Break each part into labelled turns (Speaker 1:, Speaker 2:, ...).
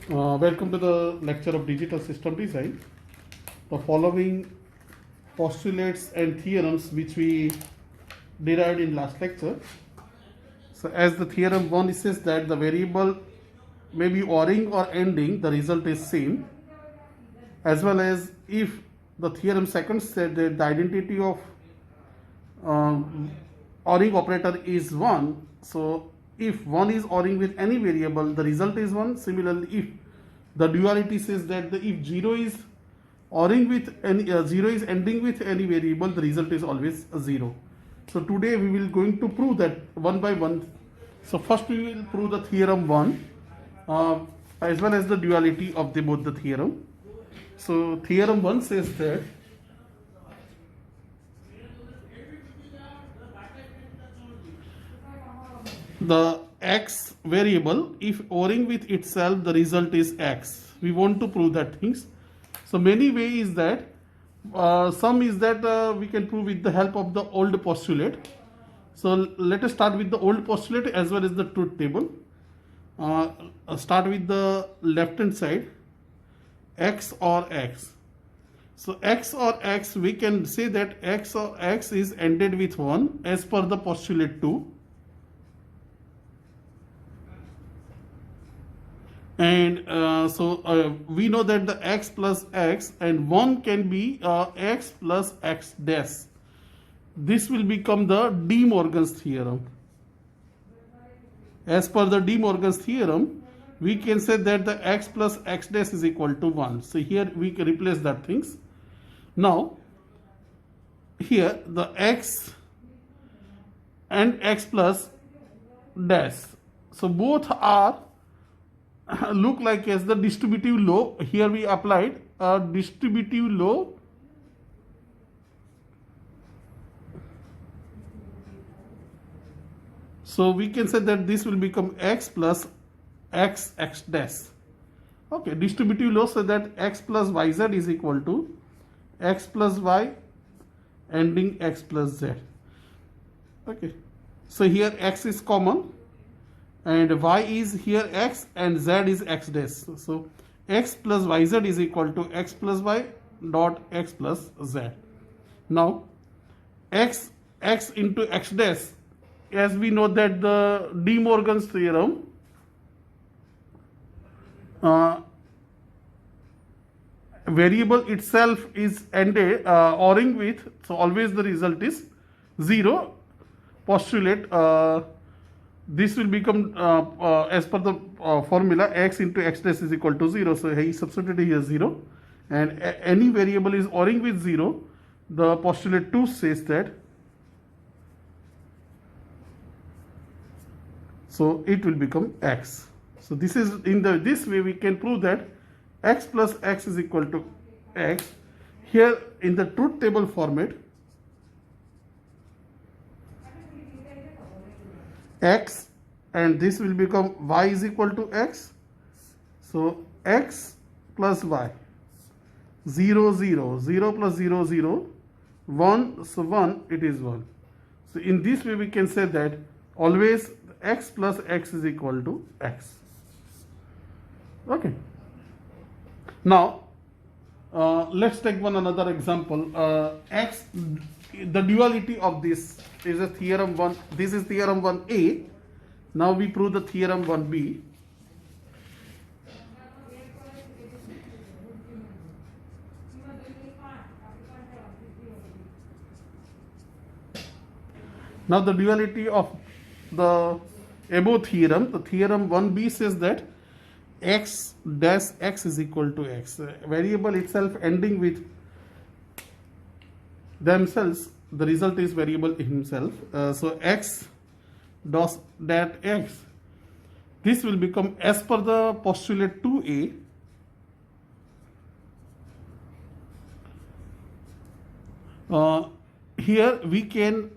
Speaker 1: Welcome to the lecture of digital system design. The following postulates and theorems which we derived in last lecture. So as the theorem 1 says that the variable may be ORing or ending, the result is same, as well as if the theorem second said that the identity of ORing operator is 1, so if 1 is ORing with any variable, the result is 1. Similarly, if the duality says that if 0 is ORing with any 0 is ending with any variable, the result is always 0. So today we will going to prove that one by one. So first we will prove the theorem 1 as well as the duality of both the theorem. So theorem 1 says that the x variable, if ORing with itself, the result is x. We want to prove that things. So many ways that some is that we can prove with the help of the old postulate. So let us start with the old postulate as well as the truth table. Start with the left hand side, x or x. So x or x, we can say that x or x is ended with 1 as per the postulate 2. And we know that the x plus x and 1 can be x plus x dash. This will become the De Morgan's theorem. As per the De Morgan's theorem, we can say that the x plus x dash is equal to 1. So here we can replace that things. Now here the x and x plus dash. So both are look like as the distributive law. Here we applied a distributive law so we can say that this will become x plus x dash. Okay, distributive law so that x plus yz is equal to x plus y ending x plus z. Okay, so here x is common and y is here x and z is x dash. So x plus yz is equal to x plus y dot x plus z. Now x into x dash, as we know that the De Morgan's theorem variable itself is ended ORing with, so always the result is 0. Postulate this will become as per the formula x into x dash is equal to 0. So he substituted here 0, and any variable is ORing with 0. The postulate 2 says that, so it will become x. So this is in this way we can prove that x plus x is equal to x. Here in the truth table format, x and this will become y is equal to x. So x plus y, 0 0 0 plus 0 0 1, so 1, it is 1. So in this way we can say that always x plus x is equal to x. Okay, now let's take another example. X, the duality of this is a theorem 1. This is theorem 1a. Now we prove the theorem 1b. Now the duality of the above theorem, the theorem 1b says that x dash x is equal to x. Variable itself ending with themselves, the result is variable himself. So x dash that x, this will become as per the postulate 2a. Here we can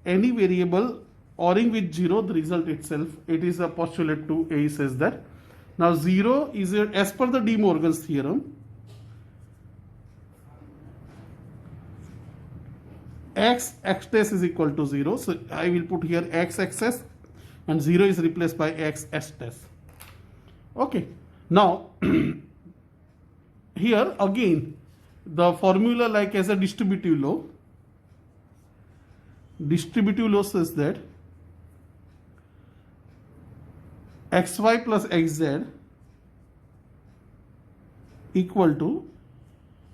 Speaker 1: any variable ORing with 0, the result itself, it is a postulate 2a says that. Now 0 is as per the De Morgan's theorem, x dash is equal to 0. So I will put here x and 0 is replaced by x dash. Okay, Now here again the formula, like as a distributive law says that xy plus xz equal to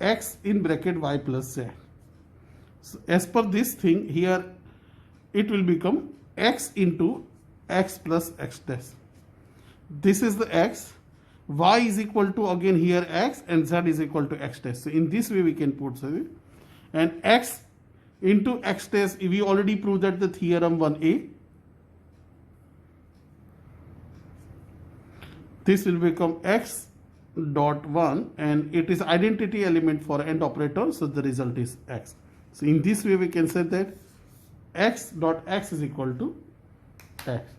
Speaker 1: x in bracket y plus z. So as per this thing here, it will become x into x plus x dash. This is the x. Y is equal to again here x, and z is equal to x dash. So in this way we can put it. And x into x dash, we already proved that the theorem 1a. This will become x dot 1, and it is identity element for AND operator, so the result is x. So in this way we can say that x dot x is equal to x.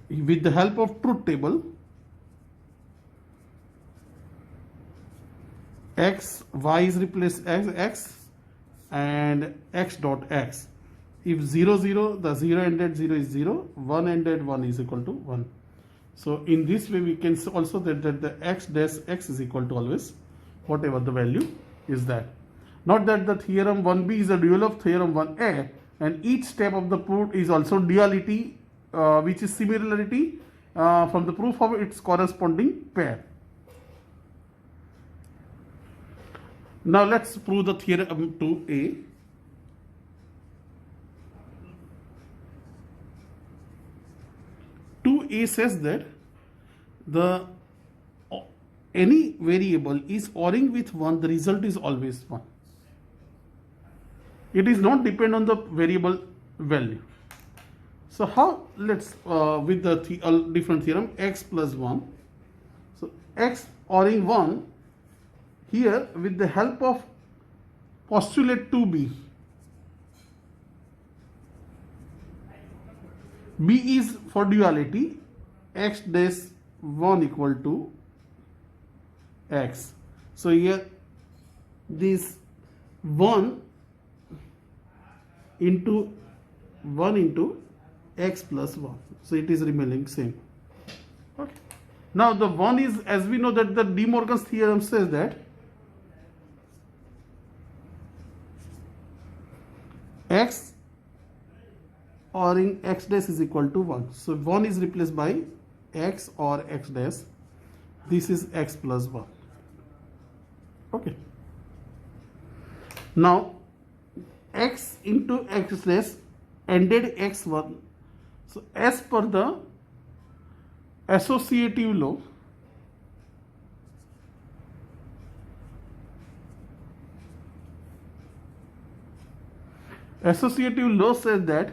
Speaker 1: With the help of truth table, x, y is replaced as x, and x dot x. If 0 0, the 0 ended 0 is 0, 1 ended 1 is equal to 1. So in this way we can also that the x dash x is equal to always whatever the value is that. Not that the theorem 1b is a dual of theorem 1a, and each step of the proof is also duality, which is similarity from the proof of its corresponding pair. Now let's prove the theorem 2a. A says that the any variable is ORing with 1, the result is always 1. It is not depend on the variable value. So how, let's with the different theorem x plus 1. So x ORing 1 here with the help of postulate 2b. B is for duality, x dash 1 equal to x. So here this 1 into x plus 1. So it is remaining same. Okay. Now the 1 is, as we know that the De Morgan's theorem says that x ORing x dash is equal to 1. So 1 is replaced by x or x dash. This is x plus 1. Okay. Now x into x dash ended x1. So as per the associative law, says that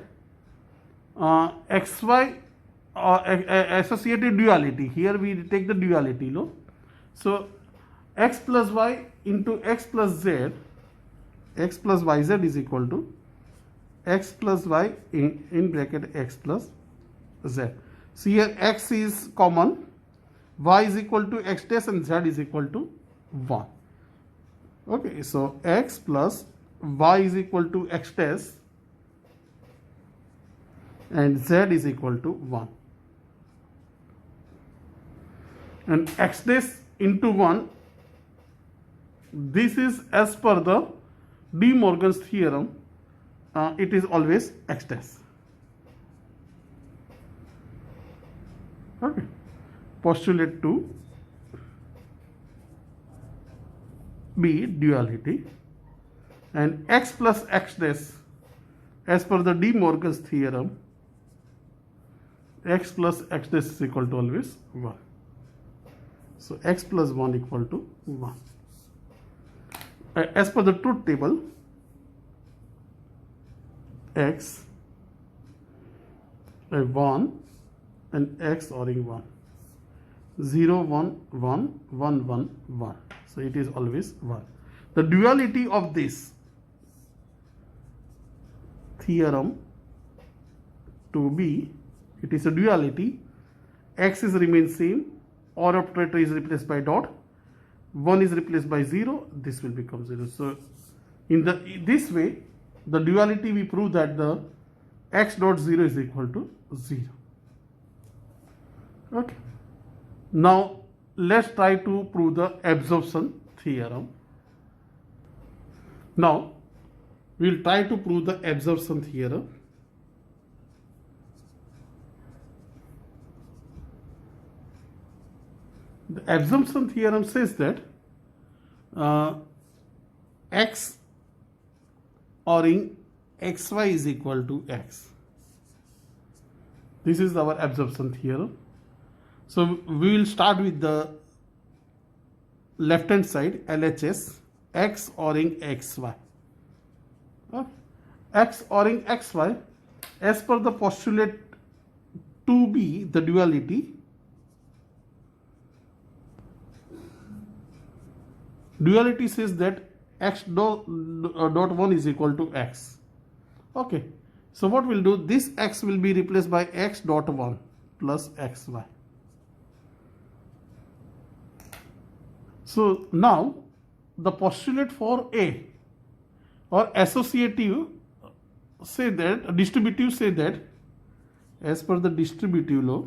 Speaker 1: xy associated duality. Here we take the duality law. So x plus y into x plus z, x plus yz is equal to x plus y in bracket x plus z. So here x is common, y is equal to x dash, and z is equal to 1. Okay, so x plus y is equal to x dash, and z is equal to 1. And x dash into 1, this is as per the De Morgan's theorem, it is always x dash. Okay. Postulate 2 B duality, and x plus x dash as per the De Morgan's theorem, x plus x dash is equal to always 1. So x plus 1 equal to 1. As per the truth table, x 1 and x ORing 1, 0 1 1 1 1 1. So it is always 1. The duality of this theorem 2b, it is a duality. X is remains same, OR operator is replaced by dot, 1 is replaced by 0, this will become 0. So in this way, the duality we prove that the x dot 0 is equal to 0. Okay. Now let's try to prove the absorption theorem. Now we'll try to prove the absorption theorem. The absorption theorem says that x or in xy is equal to x. This is our absorption theorem. So we will start with the left hand side, LHS, x or in xy. X or in xy, as per the postulate 2b, the duality, says that x dot 1 is equal to x. Okay, so what we'll do, this x will be replaced by x dot 1 plus xy. So now the postulate for A or associative say that, distributive say that, as per the distributive law,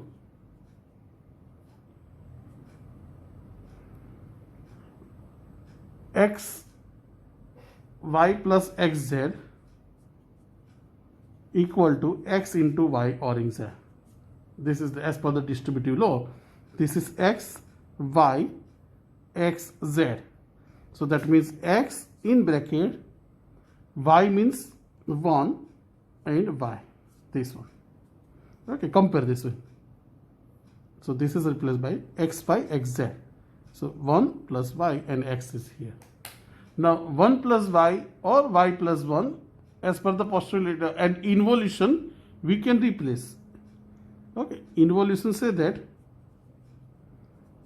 Speaker 1: x y plus xz equal to x into y or in z. This is as per the distributive law. This is x, y, x, z. So that means x in bracket, y means 1 and y, this one. Okay, compare this one. So this is replaced by x by xz. So 1 plus y and x is here. Now 1 plus y or y plus 1, as per the postulate and involution, we can replace. Okay, involution say that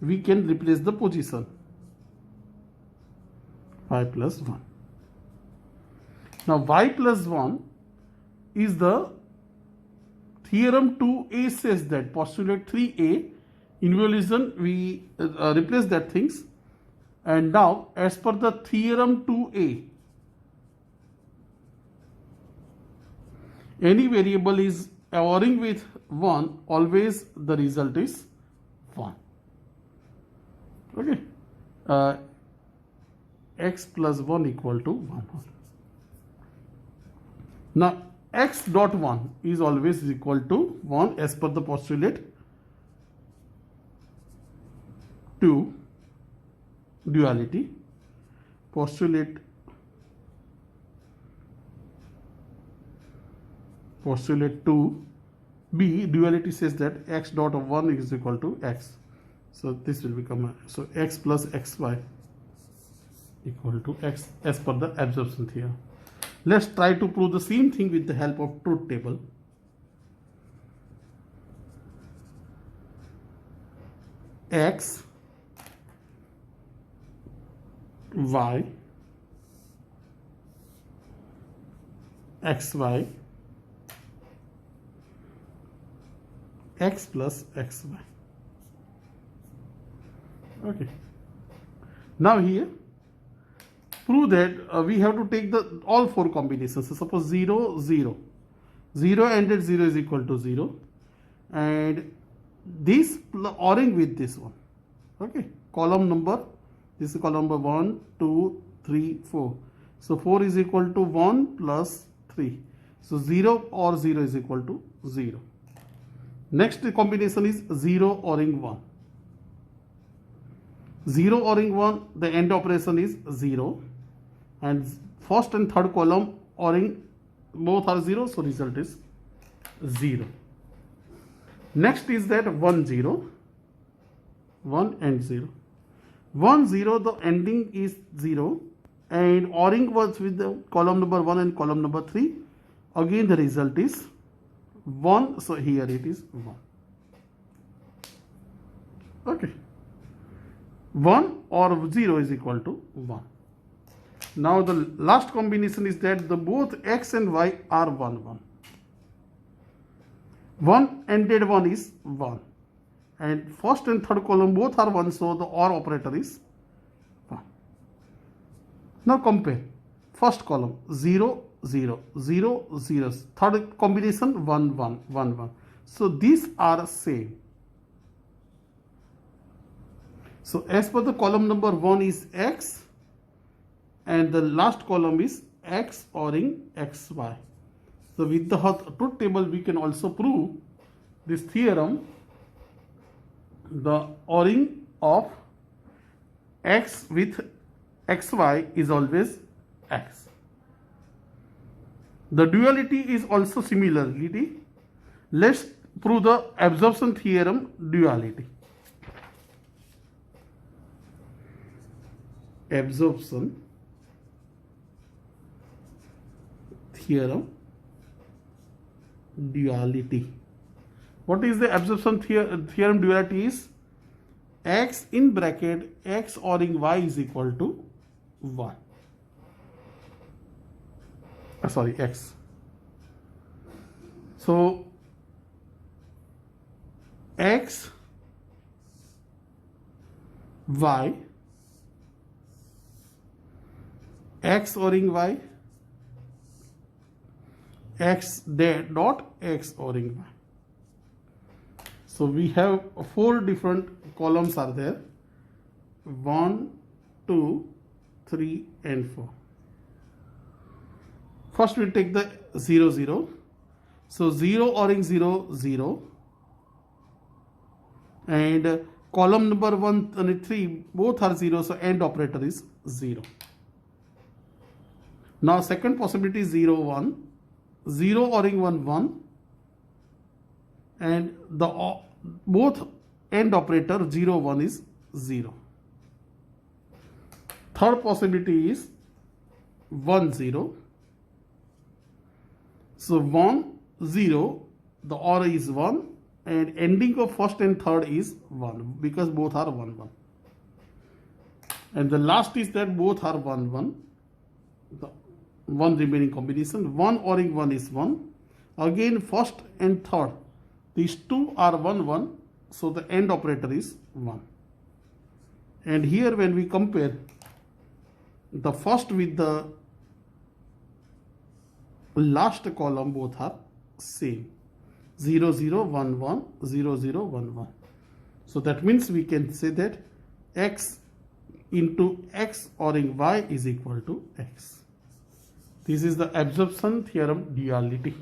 Speaker 1: we can replace the position, y plus 1. Now y plus 1 is the theorem 2a says that, postulate 3a, involution we replace that things, and now as per the theorem 2a, any variable is occurring with 1, always the result is 1. Okay, x plus 1 equal to 1. Now x dot 1 is always equal to 1 as per the postulate 2 duality. Postulate 2 b duality says that x dot of 1 is equal to x. So this will become so x plus xy equal to x as per the absorption theorem. Let's try to prove the same thing with the help of truth table. X, y, xy, x plus xy. Okay. Now here, prove that we have to take the all four combinations. So suppose 0, 0. 0 and 0 is equal to 0. And this ORing with this one. Okay. Column number, this is column number 1, 2, 3, 4. So 4 is equal to 1 plus 3. So 0 or 0 is equal to 0. Next combination is 0 ORing 1. 0 ORing 1, the end operation is 0. And first and third column ORing both are 0, so result is 0. Next is that 1, 0. 1 and 0. 1, 0, the ending is 0. And ORing was with the column number 1 and column number 3. Again the result is 1, so here it is 1. Okay. 1 or 0 is equal to 1. Now the last combination is that the both x and y are 1, 1. 1 ended 1 is 1. And first and third column both are 1, so the OR operator is 1. Now compare. First column 0, 0, 0, 0. Third combination 1, 1, 1, 1. So these are same. So as per the column number 1 is x, and the last column is x ORing xy. So with the truth table we can also prove this theorem. The ORing of x with xy is always x. The duality is also similarity. Let's prove the absorption theorem duality. Absorption theorem duality. What is the absorption theorem duality is? X in bracket x ORing y is equal to 1. X. So x y x ORing y x dot x ORing y. So we have 4 different columns are there, 1, 2, 3 and 4. First we take the 0, 0. So 0 ORing 0, 0. And column number 1 and 3 both are 0, so AND operator is 0. Now second possibility is 0, 1. 0 ORing 1, 1. And the both AND operator 0, 1 is 0. Third possibility is 1, 0. So 1, 0, the OR is 1, and ending of first and third is 1 because both are 1, 1. And the last is that both are 1, 1. The one remaining combination, 1 ORing 1 is 1. Again first and third, these two are 1, 1. So the AND operator is 1. And here when we compare the first with the last column, both are same, 0, 0, 1, 1, 0, 0, 1, 1. So that means we can say that x into x ORing y is equal to x. This is the absorption theorem duality.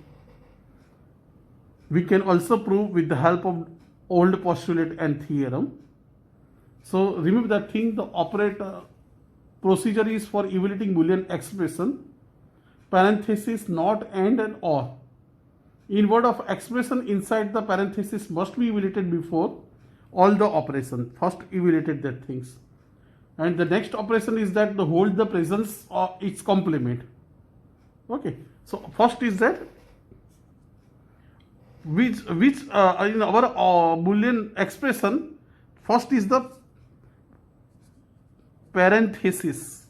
Speaker 1: We can also prove with the help of old postulate and theorem. So remember that thing, the operator procedure is for evaluating Boolean expression, parenthesis, not, and or. In word of expression inside the parenthesis must be evaluated before all the operation. First evaluated that things. And the next operation is that the hold the presence of its complement. Okay. So first is that which in our Boolean expression, first is the parenthesis,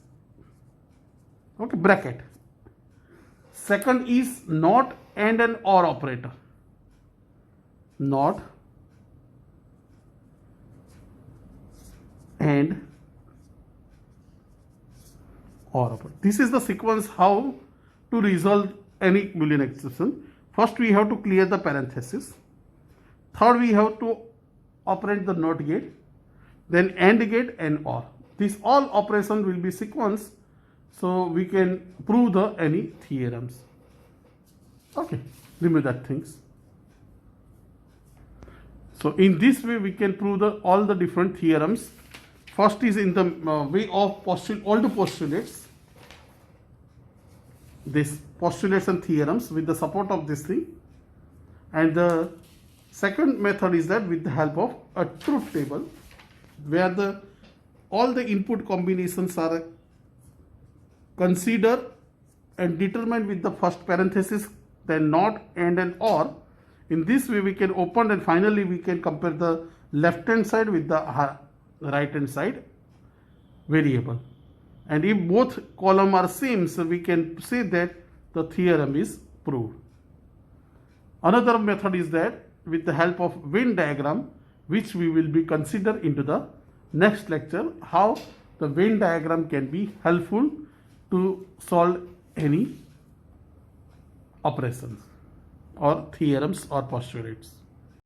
Speaker 1: okay, bracket. Second is not and an or operator, not and or operator. This is the sequence how to resolve any Boolean expression. First we have to clear the parenthesis. Third we have to operate the NOT gate, then AND gate and OR. This all operation will be sequence, so we can prove the any theorems. Okay, remember that things. So in this way we can prove all the different theorems. First is in the way of all the postulates. This postulates and theorems with the support of this thing, and the second method is that with the help of a truth table where all the input combinations are considered and determined with the first parenthesis, then not, and or. In this way we can open and finally we can compare the left hand side with the right hand side variable. And if both column are same, so we can say that the theorem is proved. Another method is that with the help of Venn diagram, which we will be consider into the next lecture, how the Venn diagram can be helpful to solve any operations or theorems or postulates.